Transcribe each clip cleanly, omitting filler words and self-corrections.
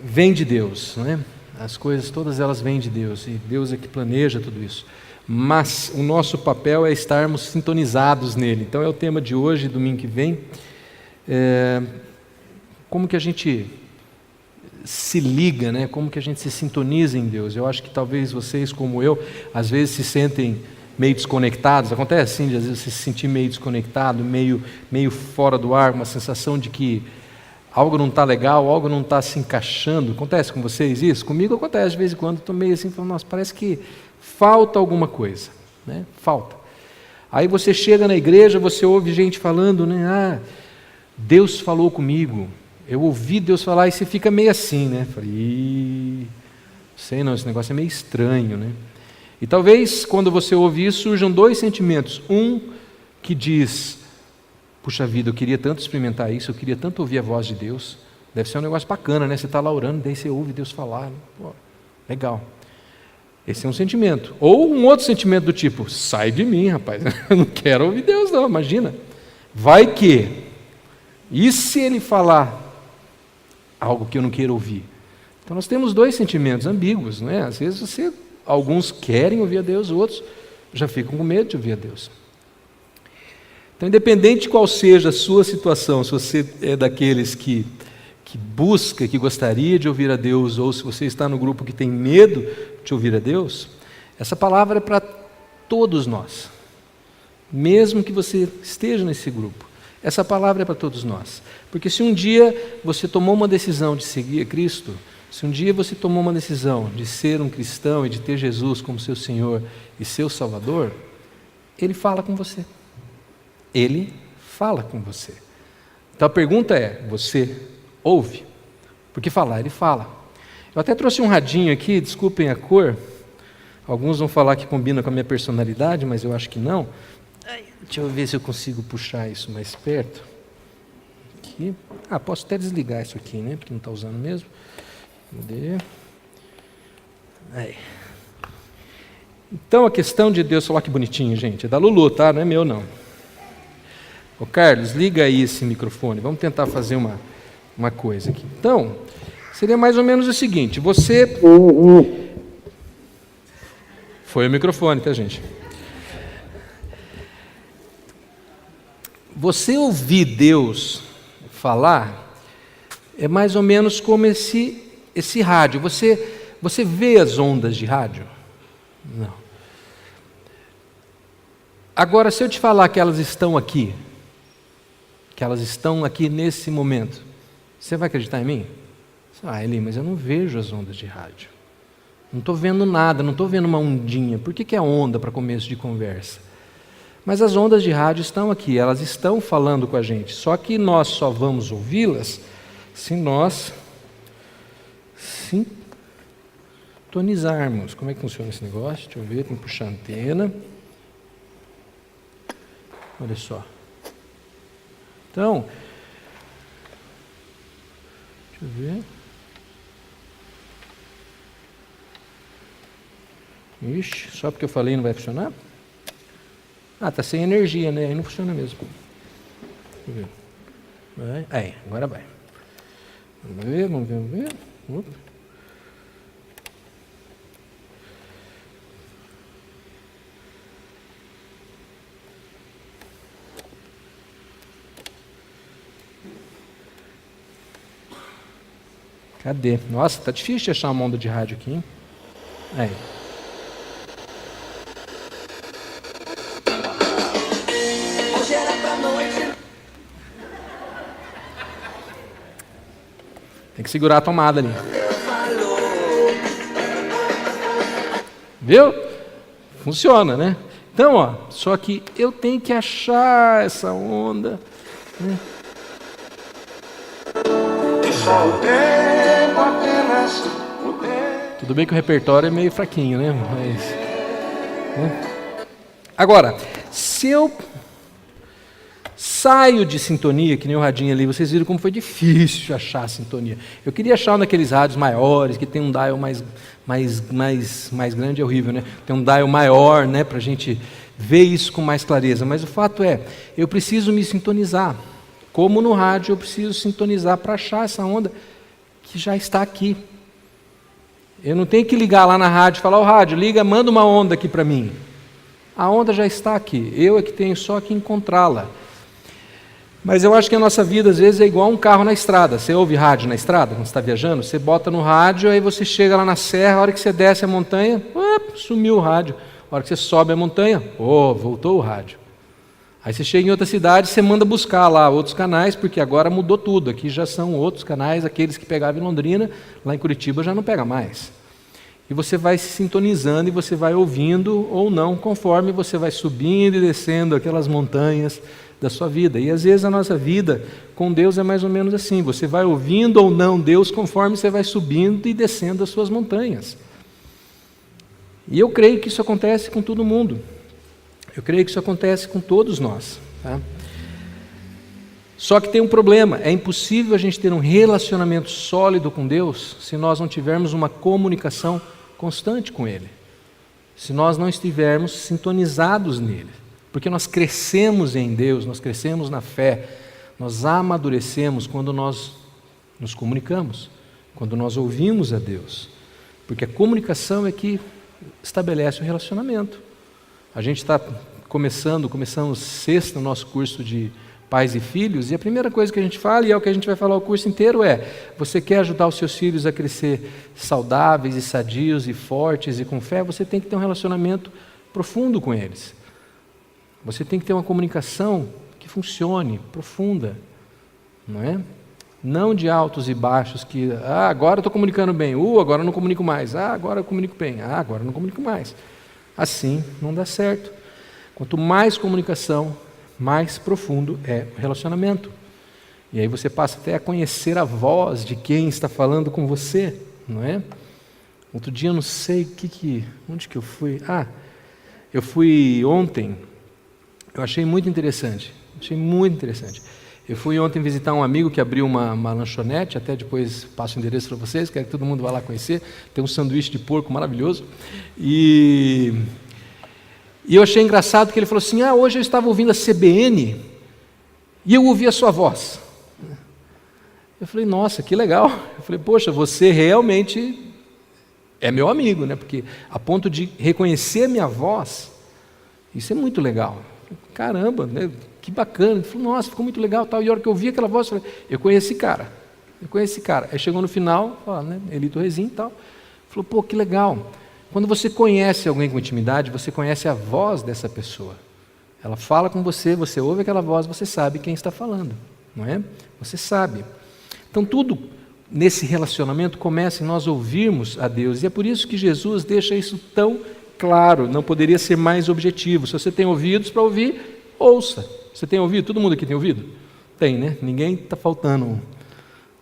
vem de Deus, né? As coisas, todas elas vêm de Deus, e Deus é que planeja tudo isso. Mas o nosso papel é estarmos sintonizados nele. Então é o tema de hoje, domingo que vem. Como que a gente se liga, né? Como que a gente se sintoniza em Deus? Eu acho que talvez vocês, como eu, às vezes se sentem meio desconectados. Acontece assim, de às vezes você se sentir meio desconectado, meio fora do ar, uma sensação de que algo não está legal, algo não está se encaixando. Acontece com vocês isso? Comigo acontece de vez em quando, estou meio assim, falando, nossa, parece que falta alguma coisa, né? Falta. Aí você chega na igreja, você ouve gente falando, né? Deus falou comigo, eu ouvi Deus falar, e você fica meio assim, né? Falei, sei não, esse negócio é meio estranho, né? E talvez quando você ouve isso, surjam dois sentimentos. Um que diz, puxa vida, eu queria tanto experimentar isso, eu queria tanto ouvir a voz de Deus. Deve ser um negócio bacana, né? Você está lá orando, daí você ouve Deus falar. Pô, legal. Esse é um sentimento. Ou um outro sentimento do tipo, sai de mim, rapaz, eu não quero ouvir Deus não, imagina. Vai que, e se Ele falar algo que eu não quero ouvir? Então nós temos dois sentimentos ambíguos, né? Às vezes alguns querem ouvir a Deus, outros já ficam com medo de ouvir a Deus. Então, independente de qual seja a sua situação, se você é daqueles que busca, que gostaria de ouvir a Deus, ou se você está no grupo que tem medo de ouvir a Deus, essa palavra é para todos nós. Mesmo que você esteja nesse grupo, essa palavra é para todos nós. Porque se um dia você tomou uma decisão de seguir a Cristo, se um dia você tomou uma decisão de ser um cristão e de ter Jesus como seu Senhor e seu Salvador, Ele fala com você. Ele fala com você. Então a pergunta é, você ouve? Porque falar, Ele fala. Eu até trouxe um radinho aqui, desculpem a cor. Alguns vão falar que combina com a minha personalidade, mas eu acho que não. Deixa eu ver se eu consigo puxar isso mais perto. Aqui. Posso até desligar isso aqui, né? Porque não está usando mesmo. Cadê? Aí. Então a questão de Deus, olha que bonitinho, gente. É da Lulu, tá? Não é meu, não. Ô Carlos, liga aí esse microfone. Vamos tentar fazer uma coisa aqui. Então, seria mais ou menos o seguinte. Você... Foi o microfone, tá, gente? Você ouvir Deus falar é mais ou menos como esse rádio. Você vê as ondas de rádio? Não. Agora, se eu te falar que elas estão aqui nesse momento, você vai acreditar em mim? Eli, mas eu não vejo as ondas de rádio. Não estou vendo nada, não estou vendo uma ondinha. Por que é onda para começo de conversa? Mas as ondas de rádio estão aqui, elas estão falando com a gente. Só que nós só vamos ouvi-las se nós sintonizarmos. Como é que funciona esse negócio? Deixa eu ver, tem que puxar a antena. Olha só. Então, deixa eu ver. Ixi, só porque eu falei não vai funcionar? Está sem energia, né? Aí não funciona mesmo. Deixa eu ver. Aí, agora vai. Vamos ver. Opa. Cadê? Nossa, tá difícil de achar uma onda de rádio aqui, hein? Aí. Tem que segurar a tomada ali. Viu? Funciona, né? Então, só que eu tenho que achar essa onda, né? Tudo bem que o repertório é meio fraquinho, né? Mas, né? Agora, se eu saio de sintonia, que nem o radinho ali, vocês viram como foi difícil achar a sintonia. Eu queria achar um daqueles rádios maiores, que tem um dial mais grande, é horrível, né? Tem um dial maior, né, para a gente ver isso com mais clareza. Mas o fato é, eu preciso me sintonizar. Como no rádio, eu preciso sintonizar para achar essa onda que já está aqui. Eu não tenho que ligar lá na rádio e falar, rádio, liga, manda uma onda aqui para mim. A onda já está aqui, eu é que tenho só que encontrá-la. Mas eu acho que a nossa vida às vezes é igual um carro na estrada. Você ouve rádio na estrada, quando você está viajando, você bota no rádio, aí você chega lá na serra, a hora que você desce a montanha, sumiu o rádio. A hora que você sobe a montanha, voltou o rádio. Aí você chega em outra cidade, você manda buscar lá outros canais, porque agora mudou tudo. Aqui já são outros canais, aqueles que pegavam em Londrina, lá em Curitiba já não pega mais. E você vai se sintonizando e você vai ouvindo ou não, conforme você vai subindo e descendo aquelas montanhas da sua vida. E às vezes a nossa vida com Deus é mais ou menos assim. Você vai ouvindo ou não Deus conforme você vai subindo e descendo as suas montanhas. E eu creio que isso acontece com todo mundo. Eu creio que isso acontece com todos nós. Tá? Só que tem um problema, é impossível a gente ter um relacionamento sólido com Deus se nós não tivermos uma comunicação constante com Ele. Se nós não estivermos sintonizados nele. Porque nós crescemos em Deus, nós crescemos na fé, nós amadurecemos quando nós nos comunicamos, quando nós ouvimos a Deus. Porque a comunicação é que estabelece o relacionamento. A gente está começamos sexta no nosso curso de pais e filhos, e a primeira coisa que a gente fala, e é o que a gente vai falar o curso inteiro, é: você quer ajudar os seus filhos a crescer saudáveis e sadios e fortes e com fé, você tem que ter um relacionamento profundo com eles. Você tem que ter uma comunicação que funcione, profunda, não é? Não de altos e baixos, que agora eu estou comunicando bem, agora eu não comunico mais, agora eu comunico bem, agora eu não comunico mais. Assim não dá certo. Quanto mais comunicação, mais profundo é o relacionamento. E aí você passa até a conhecer a voz de quem está falando com você, não é? Outro dia eu não sei onde que eu fui. Eu fui ontem, eu achei muito interessante. Eu fui ontem visitar um amigo que abriu uma lanchonete, até depois passo o endereço para vocês, quero que todo mundo vá lá conhecer. Tem um sanduíche de porco maravilhoso. E eu achei engraçado que ele falou assim: hoje eu estava ouvindo a CBN e eu ouvi a sua voz. Eu falei: nossa, que legal. Eu falei: poxa, você realmente é meu amigo, né? Porque a ponto de reconhecer a minha voz, isso é muito legal. Caramba, né? Que bacana. Ele falou: nossa, ficou muito legal. Tal. E a hora que eu ouvi aquela voz, eu falei: eu conheci esse cara. Aí chegou no final, Elito Rezin e tal. Falou: pô, que legal. Quando você conhece alguém com intimidade, você conhece a voz dessa pessoa. Ela fala com você, você ouve aquela voz, você sabe quem está falando, não é? Você sabe. Então tudo nesse relacionamento começa em nós ouvirmos a Deus. E é por isso que Jesus deixa isso tão claro, não poderia ser mais objetivo. Se você tem ouvidos para ouvir, ouça. Você tem ouvido? Todo mundo aqui tem ouvido? Tem, né? Ninguém está faltando.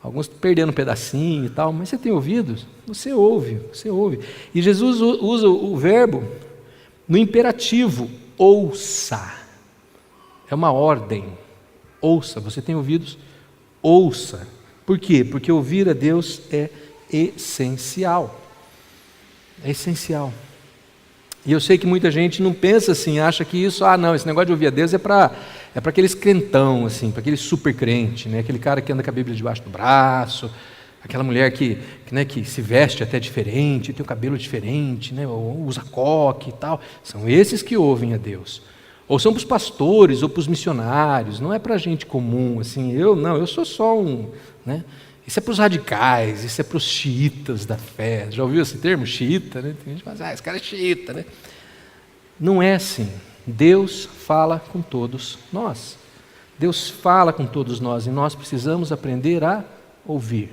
Alguns perdendo um pedacinho e tal, mas você tem ouvidos? Você ouve. E Jesus usa o verbo no imperativo, ouça. É uma ordem. Ouça. Você tem ouvidos? Ouça. Por quê? Porque ouvir a Deus é essencial. É essencial. E eu sei que muita gente não pensa assim, acha que isso, não, esse negócio de ouvir a Deus é para aqueles crentão, assim, para aquele super crente, né? Aquele cara que anda com a Bíblia debaixo do braço, aquela mulher que se veste até diferente, tem o cabelo diferente, né? Ou usa coque e tal. São esses que ouvem a Deus. Ou são para os pastores ou para os missionários, não é para a gente comum, assim, eu sou só um, né? Isso é para os radicais, isso é para os xiitas da fé. Já ouviu esse termo, xiita? Né? Tem gente que fala, esse cara é xiita. Né? Não é assim. Deus fala com todos nós. Deus fala com todos nós e nós precisamos aprender a ouvir.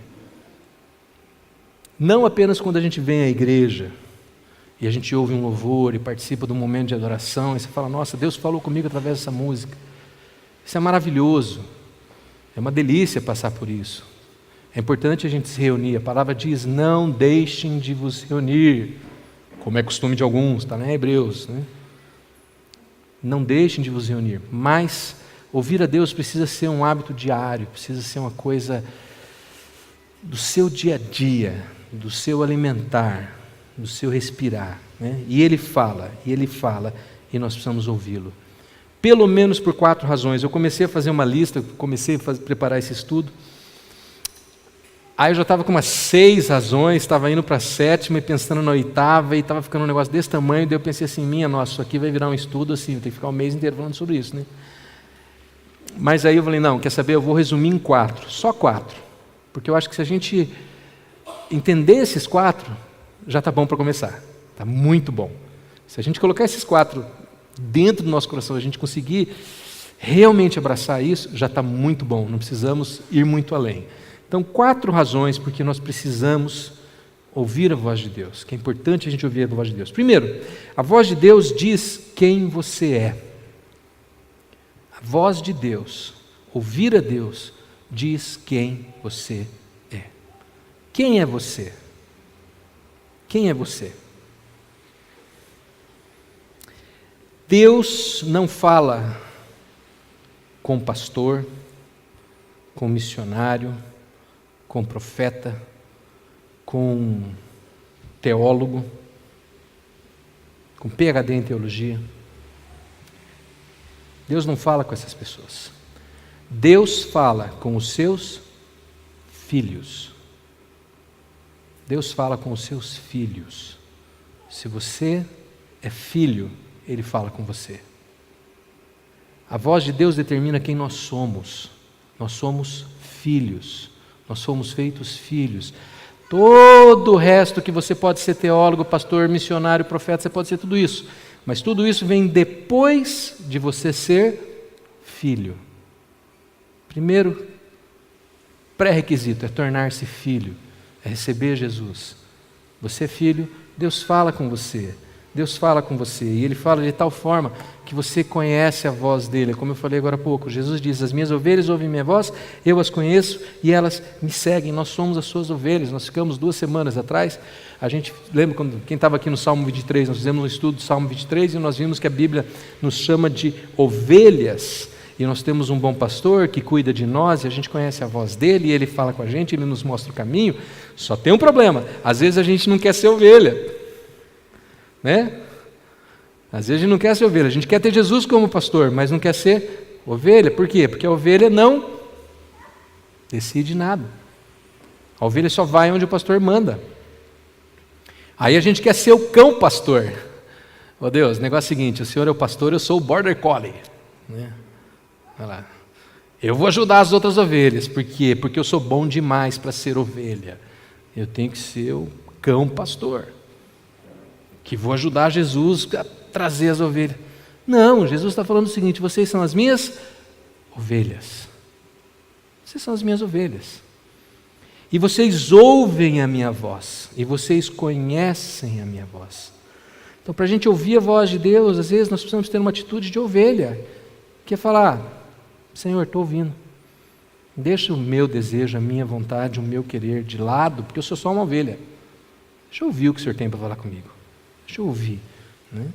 Não apenas quando a gente vem à igreja e a gente ouve um louvor e participa de um momento de adoração e você fala: nossa, Deus falou comigo através dessa música. Isso é maravilhoso. É uma delícia passar por isso. É importante a gente se reunir. A palavra diz: não deixem de vos reunir, como é costume de alguns, está em Hebreus, né? Não deixem de vos reunir. Mas ouvir a Deus precisa ser um hábito diário, precisa ser uma coisa do seu dia a dia, do seu alimentar, do seu respirar, né? E Ele fala, e nós precisamos ouvi-lo. Pelo menos por 4 razões. Eu comecei a fazer uma lista, comecei a preparar esse estudo. Aí eu já estava com umas 6 razões, estava indo para a 7ª e pensando na 8ª, e estava ficando um negócio desse tamanho, daí eu pensei assim, minha nossa, isso aqui vai virar um estudo assim, vou ter que ficar um mês inteiro falando sobre isso, né? Mas aí eu falei, não, quer saber, eu vou resumir em 4, só 4, porque eu acho que se a gente entender esses 4, já está bom para começar, está muito bom. Se a gente colocar esses 4 dentro do nosso coração, a gente conseguir realmente abraçar isso, já está muito bom, não precisamos ir muito além. Então, 4 razões porque nós precisamos ouvir a voz de Deus, que é importante a gente ouvir a voz de Deus. Primeiro, a voz de Deus diz quem você é. A voz de Deus, ouvir a Deus, diz quem você é. Quem é você? Quem é você? Deus não fala com pastor, com missionário, com profeta, com teólogo, com PhD em teologia. Deus não fala com essas pessoas. Deus fala com os seus filhos. Deus fala com os seus filhos. Se você é filho, Ele fala com você. A voz de Deus determina quem nós somos. Nós somos filhos. Nós somos feitos filhos. Todo o resto que você pode ser teólogo, pastor, missionário, profeta, você pode ser tudo isso. Mas tudo isso vem depois de você ser filho. Primeiro pré-requisito é tornar-se filho, é receber Jesus. Você é filho, Deus fala com você. Deus fala com você, e Ele fala de tal forma que você conhece a voz dEle. Como eu falei agora há pouco, Jesus diz, as minhas ovelhas ouvem minha voz, eu as conheço e elas me seguem, nós somos as suas ovelhas. Nós ficamos 2 semanas atrás, a gente lembra, quem estava aqui no Salmo 23, nós fizemos um estudo do Salmo 23 e nós vimos que a Bíblia nos chama de ovelhas, e nós temos um bom pastor que cuida de nós, e a gente conhece a voz dEle, e Ele fala com a gente, Ele nos mostra o caminho. Só tem um problema, às vezes a gente não quer ser ovelha, né? Às vezes a gente não quer ser ovelha, a gente quer ter Jesus como pastor, mas não quer ser ovelha. Por quê? Porque a ovelha não decide nada. A ovelha só vai onde o pastor manda. Aí a gente quer ser o cão pastor. Oh Deus, o negócio é o seguinte, o senhor é o pastor, eu sou o border collie, né? Olha lá. Eu vou ajudar as outras ovelhas. Por quê? Porque eu sou bom demais para ser ovelha. Eu tenho que ser o cão pastor, que vou ajudar Jesus a trazer as ovelhas. Não, Jesus está falando o seguinte, vocês são as minhas ovelhas. Vocês são as minhas ovelhas. E vocês ouvem a minha voz, e vocês conhecem a minha voz. Então, para a gente ouvir a voz de Deus, às vezes nós precisamos ter uma atitude de ovelha, que é falar, Senhor, estou ouvindo. Deixa o meu desejo, a minha vontade, o meu querer de lado, porque eu sou só uma ovelha. Deixa eu ouvir o que o Senhor tem para falar comigo. Deixa eu ouvir, né?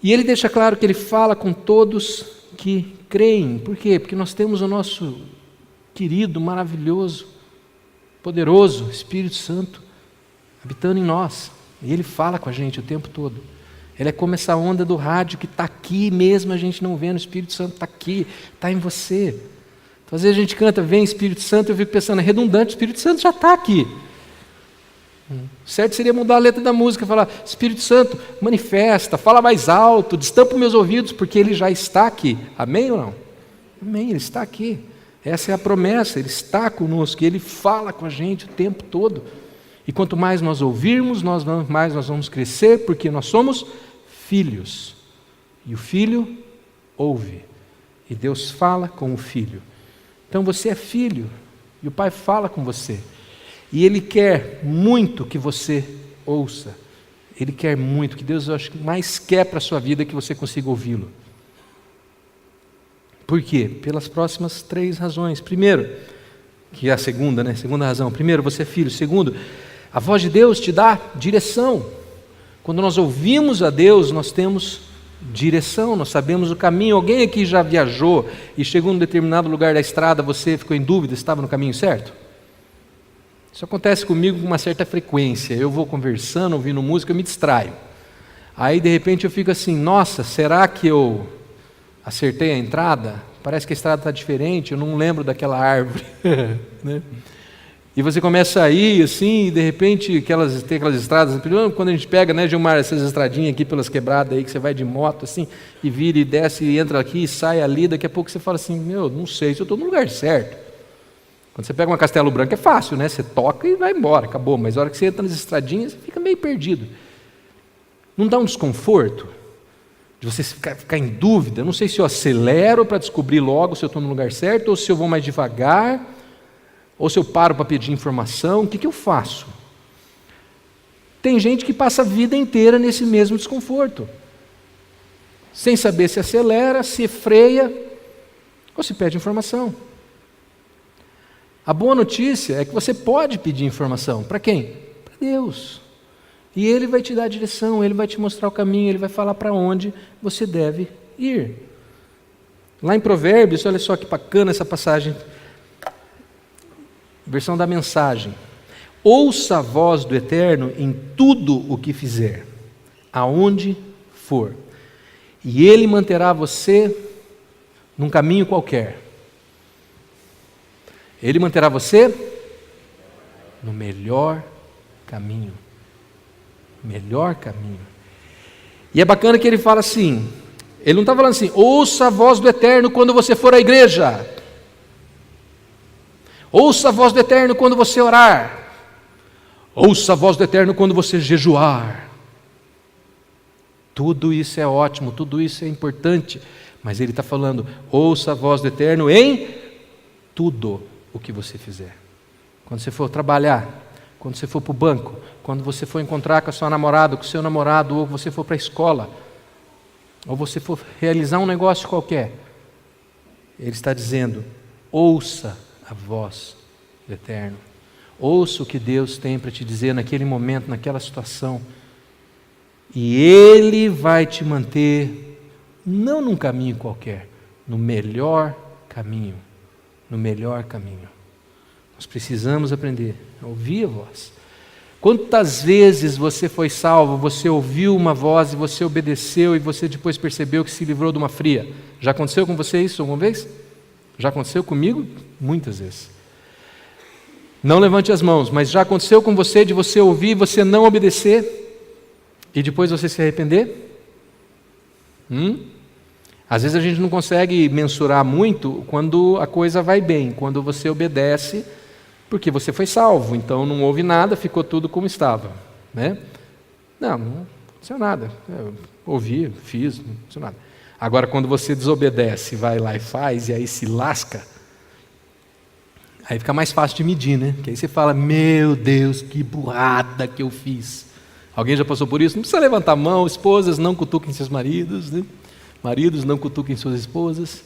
E ele deixa claro que ele fala com todos que creem. Por quê? Porque nós temos o nosso querido, maravilhoso, poderoso Espírito Santo habitando em nós. E ele fala com a gente o tempo todo. Ele é como essa onda do rádio que está aqui mesmo, a gente não vê, o Espírito Santo está aqui, está em você. Então, às vezes a gente canta, vem Espírito Santo, eu fico pensando, é redundante, o Espírito Santo já está aqui. Certo seria mudar a letra da música, falar, Espírito Santo, manifesta, fala mais alto, destampa os meus ouvidos, porque Ele já está aqui. Amém ou não? Amém, Ele está aqui. Essa é a promessa, Ele está conosco, Ele fala com a gente o tempo todo. E quanto mais nós ouvirmos, mais nós vamos crescer, porque nós somos filhos. E o filho ouve. E Deus fala com o filho. Então você é filho, e o Pai fala com você. E Ele quer muito que você ouça. Ele quer muito, que Deus, eu acho que mais quer para a sua vida que você consiga ouvi-lo. Por quê? Pelas próximas 3 razões. Primeiro, que é a segunda, né? Segunda razão. Primeiro, você é filho. Segundo, a voz de Deus te dá direção. Quando nós ouvimos a Deus, nós temos direção, nós sabemos o caminho. Alguém aqui já viajou e chegou em um determinado lugar da estrada, você ficou em dúvida, estava no caminho certo? Isso acontece comigo com uma certa frequência. Eu vou conversando, ouvindo música, eu me distraio. Aí de repente eu fico assim, nossa, será que eu acertei a entrada? Parece que a estrada está diferente, eu não lembro daquela árvore. Né? E você começa a ir assim, e de repente tem aquelas estradas, quando a gente pega, né, Gilmar, essas estradinhas aqui pelas quebradas aí, que você vai de moto assim, e vira e desce, e entra aqui, e sai ali, daqui a pouco você fala assim, não sei se eu estou no lugar certo. Quando você pega uma Castelo Branco é fácil, né? Você toca e vai embora, acabou. Mas a hora que você entra nas estradinhas, você fica meio perdido. Não dá um desconforto? De você ficar em dúvida? Não sei se eu acelero para descobrir logo se eu estou no lugar certo, ou se eu vou mais devagar, ou se eu paro para pedir informação, o que eu faço? Tem gente que passa a vida inteira nesse mesmo desconforto. Sem saber se acelera, se freia, ou se pede informação. A boa notícia é que você pode pedir informação. Para quem? Para Deus. E Ele vai te dar a direção, Ele vai te mostrar o caminho, Ele vai falar para onde você deve ir. Lá em Provérbios, olha só que bacana essa passagem. Versão da Mensagem. Ouça a voz do Eterno em tudo o que fizer, aonde for. E Ele manterá você num caminho qualquer. Ele manterá você no melhor caminho. Melhor caminho. E é bacana que ele fala assim, ele não está falando assim, ouça a voz do Eterno quando você for à igreja. Ouça a voz do Eterno quando você orar. Ouça a voz do Eterno quando você jejuar. Tudo isso é ótimo, tudo isso é importante. Mas ele está falando, ouça a voz do Eterno em tudo o que você fizer. Quando você for trabalhar, quando você for para o banco, quando você for encontrar com a sua namorada, com o seu namorado, ou você for para a escola, ou você for realizar um negócio qualquer, ele está dizendo, ouça a voz do Eterno. Ouça o que Deus tem para te dizer naquele momento, naquela situação. E Ele vai te manter, não num caminho qualquer, no melhor caminho. No melhor caminho. Nós precisamos aprender a ouvir a voz. Quantas vezes você foi salvo, você ouviu uma voz e você obedeceu e você depois percebeu que se livrou de uma fria? Já aconteceu com você isso alguma vez? Já aconteceu comigo? Muitas vezes. Não levante as mãos, mas já aconteceu com você de você ouvir e você não obedecer e depois você se arrepender? Às vezes a gente não consegue mensurar muito quando a coisa vai bem, quando você obedece, porque você foi salvo, então não houve nada, ficou tudo como estava, né? Não aconteceu nada, eu ouvi, fiz, não aconteceu nada. Agora quando você desobedece, vai lá e faz, e aí se lasca, aí fica mais fácil de medir, né? Porque aí você fala, meu Deus, que burrada que eu fiz. Alguém já passou por isso? Não precisa levantar a mão, esposas não cutuquem seus maridos, né? Maridos não cutuquem suas esposas.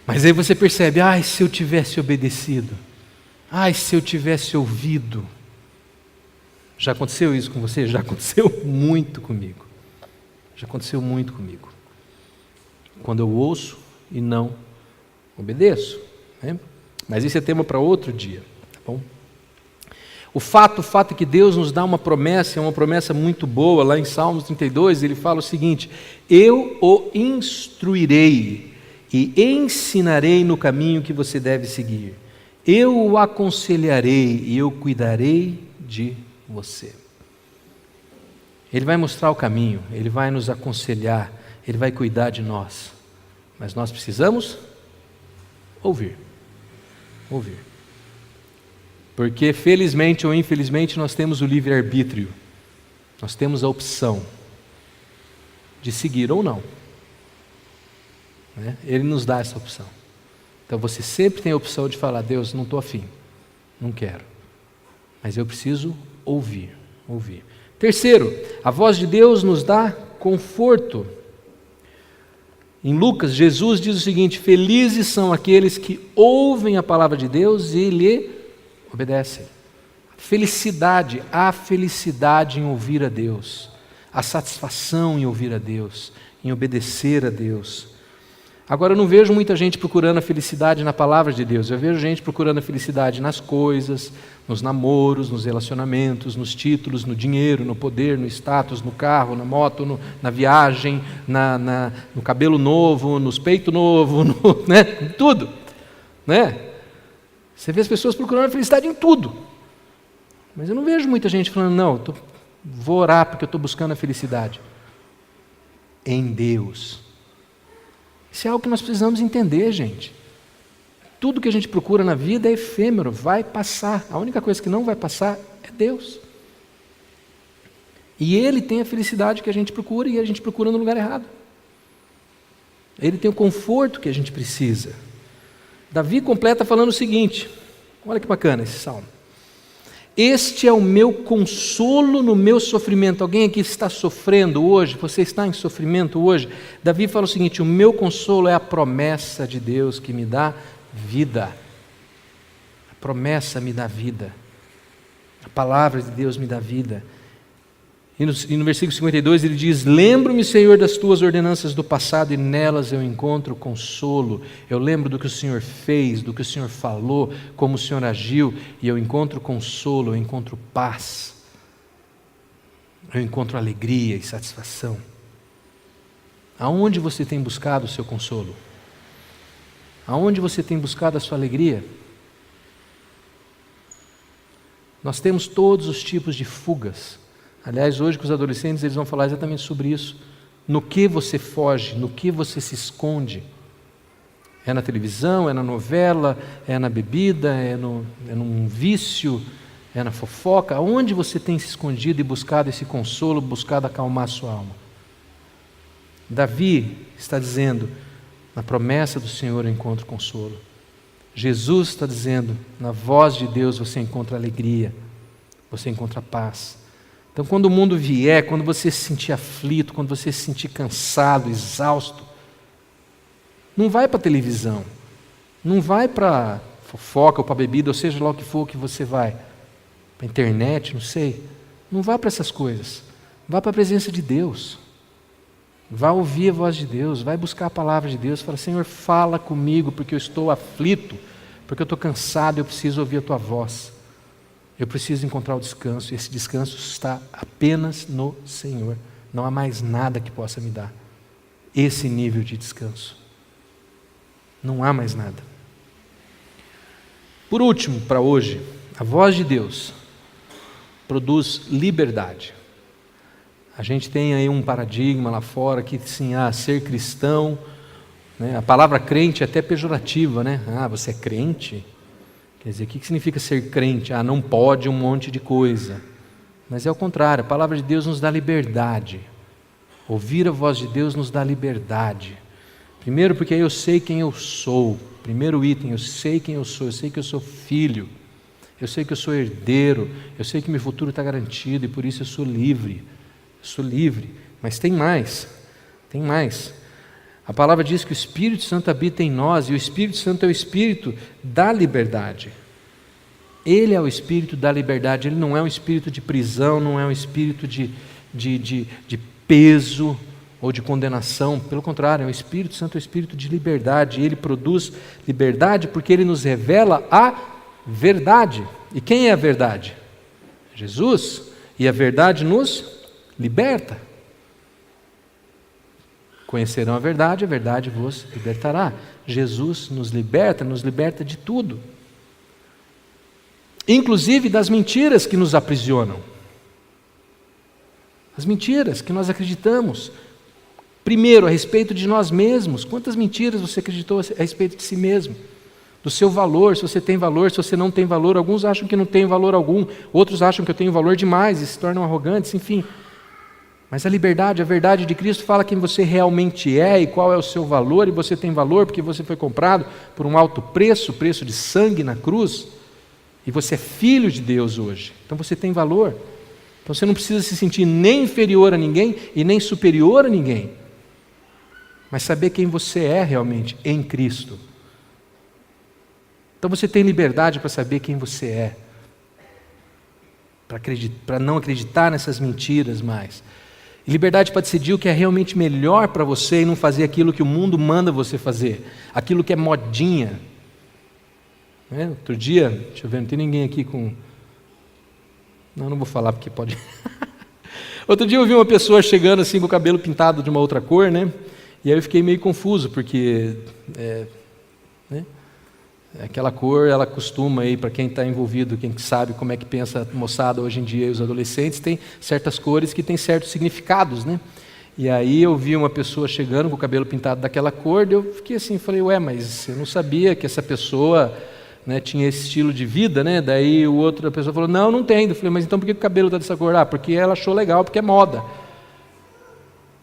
Mas aí você percebe, se eu tivesse obedecido, se eu tivesse ouvido. Já aconteceu isso com você? Já aconteceu muito comigo. Já aconteceu muito comigo. Quando eu ouço e não obedeço, né? Mas isso é tema para outro dia, tá bom? O fato é que Deus nos dá uma promessa, é uma promessa muito boa. Lá em Salmos 32, ele fala o seguinte: eu o instruirei e ensinarei no caminho que você deve seguir. Eu o aconselharei e eu cuidarei de você. Ele vai mostrar o caminho, ele vai nos aconselhar, ele vai cuidar de nós. Mas nós precisamos ouvir. Ouvir. Porque felizmente ou infelizmente nós temos o livre-arbítrio. Nós temos a opção de seguir ou não. Né? Ele nos dá essa opção. Então você sempre tem a opção de falar, Deus, não estou afim, não quero. Mas eu preciso ouvir. Terceiro, a voz de Deus nos dá conforto. Em Lucas, Jesus diz o seguinte: felizes são aqueles que ouvem a palavra de Deus e lhe obedecem. A felicidade em ouvir a Deus, a satisfação em ouvir a Deus, em obedecer a Deus. Agora, eu não vejo muita gente procurando a felicidade na palavra de Deus. Eu vejo gente procurando a felicidade nas coisas, nos namoros, nos relacionamentos, nos títulos, no dinheiro, no poder, no status, no carro, na moto, na viagem, no cabelo novo, nos peitos novos, né? Tudo, né? Você vê as pessoas procurando felicidade em tudo. Mas eu não vejo muita gente falando, não, vou orar porque eu estou buscando a felicidade. Em Deus. Isso é algo que nós precisamos entender, gente. Tudo que a gente procura na vida é efêmero, vai passar. A única coisa que não vai passar é Deus. E Ele tem a felicidade que a gente procura e a gente procura no lugar errado. Ele tem o conforto que a gente precisa. Davi completa falando o seguinte, olha que bacana esse salmo. Este é o meu consolo no meu sofrimento. Alguém aqui está sofrendo hoje? Você está em sofrimento hoje? Davi fala o seguinte, o meu consolo é a promessa de Deus que me dá vida. A promessa me dá vida. A palavra de Deus me dá vida. E no versículo 52 ele diz, lembro-me, Senhor, das tuas ordenanças do passado e nelas eu encontro consolo. Eu lembro do que o Senhor fez, do que o Senhor falou, como o Senhor agiu, e eu encontro consolo, eu encontro paz. Eu encontro alegria e satisfação. Aonde você tem buscado o seu consolo? Aonde você tem buscado a sua alegria? Nós temos todos os tipos de fugas. Aliás, hoje com os adolescentes eles vão falar exatamente sobre isso. No que você foge, no que você se esconde. É na televisão, é na novela, é na bebida, é num vício, é na fofoca. Onde você tem se escondido e buscado esse consolo, buscado acalmar a sua alma? Davi está dizendo, na promessa do Senhor eu encontro consolo. Jesus está dizendo, na voz de Deus você encontra alegria, você encontra paz. Então, quando o mundo vier, quando você se sentir aflito, quando você se sentir cansado, exausto, não vai para a televisão, não vai para fofoca ou para bebida, ou seja lá o que for que você vai, para a internet, não sei. Não vá para essas coisas, vá para a presença de Deus, vá ouvir a voz de Deus, vai buscar a palavra de Deus, fala, Senhor, fala comigo, porque eu estou aflito, porque eu estou cansado, eu preciso ouvir a Tua voz. Eu preciso encontrar o descanso, e esse descanso está apenas no Senhor. Não há mais nada que possa me dar esse nível de descanso. Não há mais nada. Por último, para hoje, a voz de Deus produz liberdade. A gente tem aí um paradigma lá fora que, sim, ser cristão, né? A palavra crente é até pejorativa, né? Você é crente? Quer dizer, o que significa ser crente? Não pode um monte de coisa. Mas é o contrário, a palavra de Deus nos dá liberdade. Ouvir a voz de Deus nos dá liberdade. Primeiro porque eu sei quem eu sou. Primeiro item, eu sei quem eu sou que eu sou filho. Eu sei que eu sou herdeiro. Eu sei que meu futuro está garantido e por isso eu sou livre. Eu sou livre. Mas tem mais. Tem mais. A palavra diz que o Espírito Santo habita em nós, e o Espírito Santo é o Espírito da liberdade. Ele é o Espírito da liberdade, ele não é um espírito de prisão, não é um espírito de peso ou de condenação, pelo contrário, o Espírito Santo é o Espírito de liberdade, e ele produz liberdade porque ele nos revela a verdade. E quem é a verdade? Jesus, e a verdade nos liberta. Conhecerão a verdade vos libertará. Jesus nos liberta de tudo. Inclusive das mentiras que nos aprisionam. As mentiras que nós acreditamos. Primeiro, a respeito de nós mesmos. Quantas mentiras você acreditou a respeito de si mesmo? Do seu valor, se você tem valor, se você não tem valor. Alguns acham que não tem valor algum. Outros acham que eu tenho valor demais e se tornam arrogantes, enfim. Mas a liberdade, a verdade de Cristo fala quem você realmente é e qual é o seu valor, e você tem valor porque você foi comprado por um alto preço, preço de sangue na cruz, e você é filho de Deus hoje, então você tem valor. Então você não precisa se sentir nem inferior a ninguém e nem superior a ninguém, mas saber quem você é realmente em Cristo. Então você tem liberdade para saber quem você é, para não acreditar nessas mentiras mais. Liberdade para decidir o que é realmente melhor para você e não fazer aquilo que o mundo manda você fazer, aquilo que é modinha. Outro dia, deixa eu ver, não tem ninguém aqui com... Não vou falar porque pode... Outro dia eu vi uma pessoa chegando assim com o cabelo pintado de uma outra cor, né? E aí eu fiquei meio confuso, porque Aquela cor, ela costuma aí, para quem está envolvido, quem sabe como é que pensa a moçada hoje em dia e os adolescentes, tem certas cores que têm certos significados, né? E aí eu vi uma pessoa chegando com o cabelo pintado daquela cor, eu fiquei assim, falei, ué, mas eu não sabia que essa pessoa, né, tinha esse estilo de vida, né? Daí a pessoa falou, não tem. Eu falei, mas então por que o cabelo está dessa cor? Ah, porque ela achou legal, porque é moda.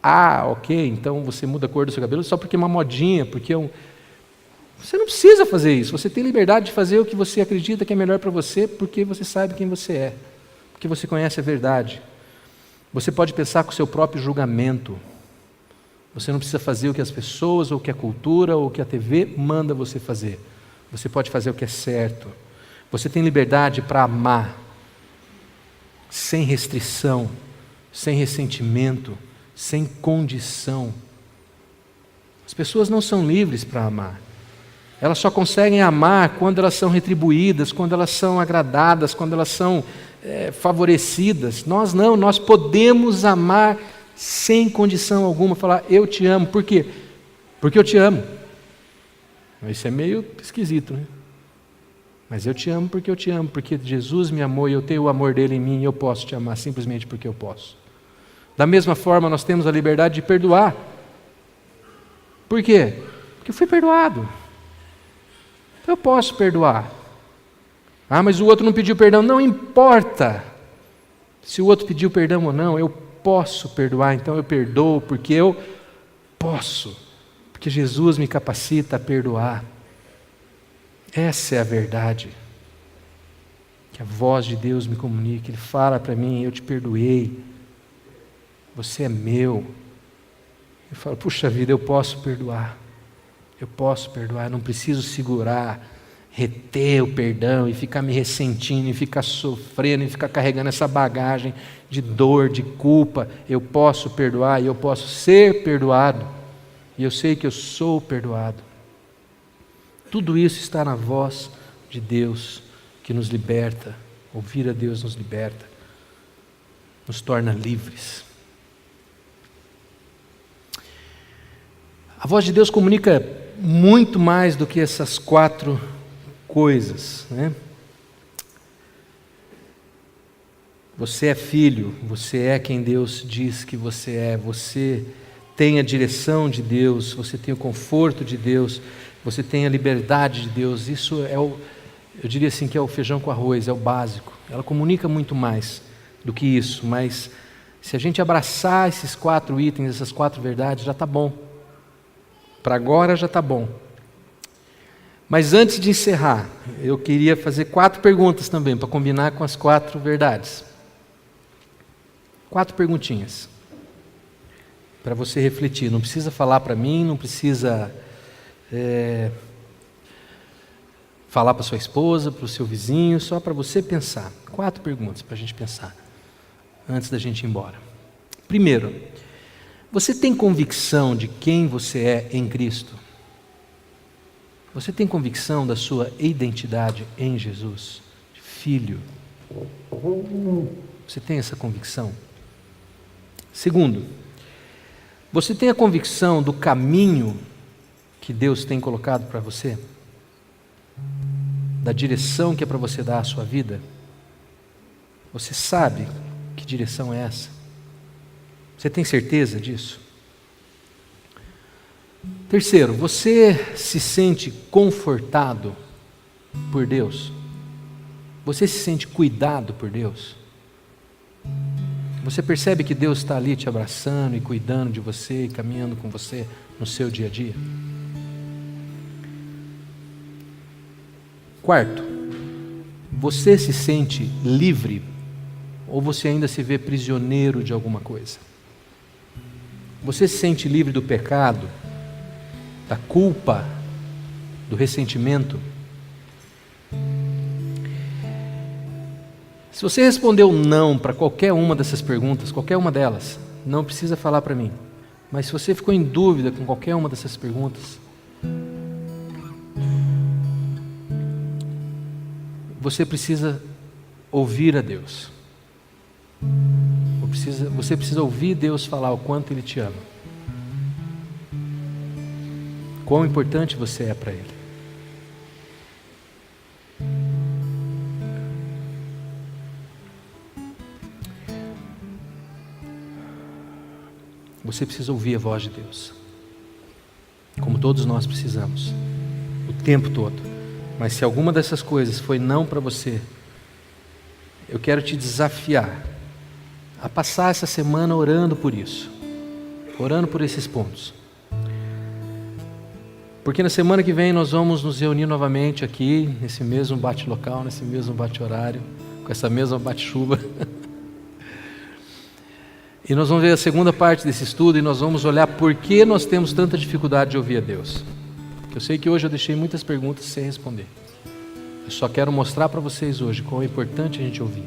Ah, ok, então você muda a cor do seu cabelo só porque é uma modinha, porque é um... Você não precisa fazer isso, você tem liberdade de fazer o que você acredita que é melhor para você, porque você sabe quem você é, porque você conhece a verdade. Você pode pensar com o seu próprio julgamento, você não precisa fazer o que as pessoas, ou o que a cultura, ou o que a TV manda você fazer. Você pode fazer o que é certo. Você tem liberdade para amar, sem restrição, sem ressentimento, sem condição. As pessoas não são livres para amar. Elas só conseguem amar quando elas são retribuídas, quando elas são agradadas, quando elas são favorecidas. Nós não, nós podemos amar sem condição alguma, falar eu te amo. Por quê? Porque eu te amo. Isso é meio esquisito, né? Mas eu te amo porque Jesus me amou e eu tenho o amor dele em mim e eu posso te amar simplesmente porque eu posso. Da mesma forma, nós temos a liberdade de perdoar. Por quê? Porque eu fui perdoado. Eu posso perdoar. Ah, mas o outro não pediu perdão. Não importa se o outro pediu perdão ou não, eu posso perdoar, então eu perdoo porque eu posso. Porque Jesus me capacita a perdoar. Essa é a verdade. Que a voz de Deus me comunica, Ele fala para mim, eu te perdoei. Você é meu. Eu falo, puxa vida, eu posso perdoar. Eu posso perdoar, eu não preciso segurar, reter o perdão e ficar me ressentindo, e ficar sofrendo, e ficar carregando essa bagagem de dor, de culpa. Eu posso perdoar e eu posso ser perdoado. E eu sei que eu sou perdoado. Tudo isso está na voz de Deus que nos liberta. Ouvir a Deus nos liberta, nos torna livres. A voz de Deus comunica muito mais do que essas 4 coisas, né? Você é filho, você é quem Deus diz que você é, você tem a direção de Deus, você tem o conforto de Deus, você tem a liberdade de Deus. Isso é eu diria assim que é o feijão com arroz, é o básico. Ela comunica muito mais do que isso, mas se a gente abraçar esses 4 itens, essas 4 verdades, já está bom. Para agora já está bom. Mas antes de encerrar, eu queria fazer 4 perguntas também, para combinar com as 4 verdades. 4 perguntinhas, para você refletir. Não precisa falar para mim, não precisa falar para sua esposa, para o seu vizinho, só para você pensar. 4 perguntas para a gente pensar, antes da gente ir embora. Primeiro, você tem convicção de quem você é em Cristo? Você tem convicção da sua identidade em Jesus? Filho. Você tem essa convicção? Segundo, você tem a convicção do caminho que Deus tem colocado para você? Da direção que é para você dar à sua vida? Você sabe que direção é essa? Você tem certeza disso? Terceiro, você se sente confortado por Deus? Você se sente cuidado por Deus? Você percebe que Deus está ali te abraçando e cuidando de você e caminhando com você no seu dia a dia? Quarto, você se sente livre ou você ainda se vê prisioneiro de alguma coisa? Você se sente livre do pecado, da culpa, do ressentimento? Se você respondeu não para qualquer uma dessas perguntas, qualquer uma delas, não precisa falar para mim. Mas se você ficou em dúvida com qualquer uma dessas perguntas, você precisa ouvir a Deus. Você precisa ouvir Deus falar o quanto Ele te ama. Quão importante você é para Ele. Você precisa ouvir a voz de Deus, como todos nós precisamos, o tempo todo. Mas se alguma dessas coisas foi não para você, eu quero te desafiar a passar essa semana orando por isso, orando por esses pontos. Porque na semana que vem nós vamos nos reunir novamente aqui, nesse mesmo bate-local, nesse mesmo bate-horário, com essa mesma bate-chuva. E nós vamos ver a segunda parte desse estudo e nós vamos olhar por que nós temos tanta dificuldade de ouvir a Deus. Eu sei que hoje eu deixei muitas perguntas sem responder. Eu só quero mostrar para vocês hoje quão é importante a gente ouvir.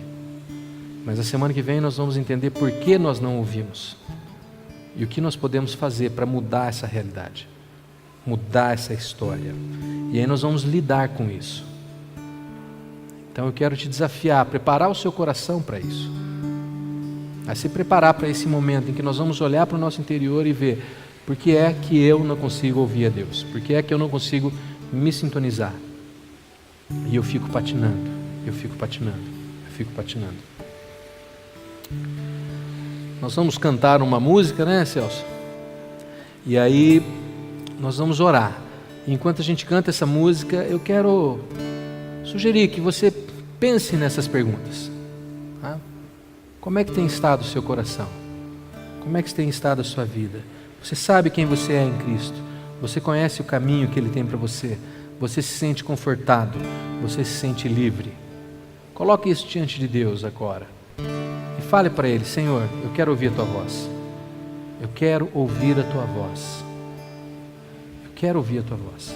Mas na semana que vem nós vamos entender por que nós não ouvimos. E o que nós podemos fazer para mudar essa realidade. Mudar essa história. E aí nós vamos lidar com isso. Então eu quero te desafiar a preparar o seu coração para isso. A se preparar para esse momento em que nós vamos olhar para o nosso interior e ver por que é que eu não consigo ouvir a Deus, por que é que eu não consigo me sintonizar. E eu fico patinando, eu fico patinando, eu fico patinando. Nós vamos cantar uma música, né, Celso? E aí nós vamos orar. E enquanto a gente canta essa música, eu quero sugerir que você pense nessas perguntas. Tá? Como é que tem estado o seu coração? Como é que tem estado a sua vida? Você sabe quem você é em Cristo? Você conhece o caminho que Ele tem para você? Você se sente confortado? Você se sente livre? Coloque isso diante de Deus agora. E fale para Ele: Senhor, eu quero ouvir a Tua voz. Eu quero ouvir a Tua voz. Eu quero ouvir a Tua voz.